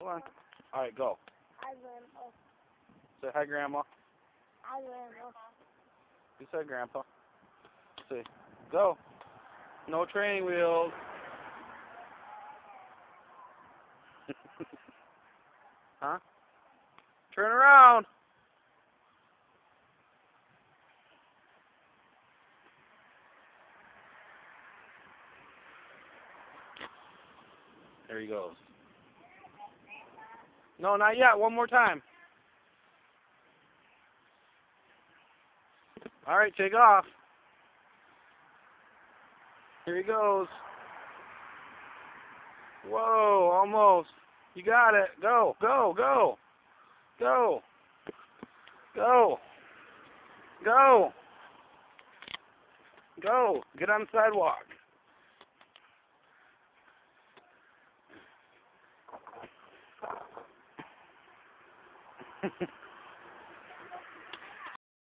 on. All right, go. Hi, Grandpa. Say hi, Grandma. Hi, Grandpa. You said Grandpa. Say, go. No training wheels. Huh? Turn around. There he goes. No, not yet. One more time. All right, take off. Here he goes. Whoa, almost. You got it. Go, go, go. Go. Go. Go. Go. Get on the sidewalk.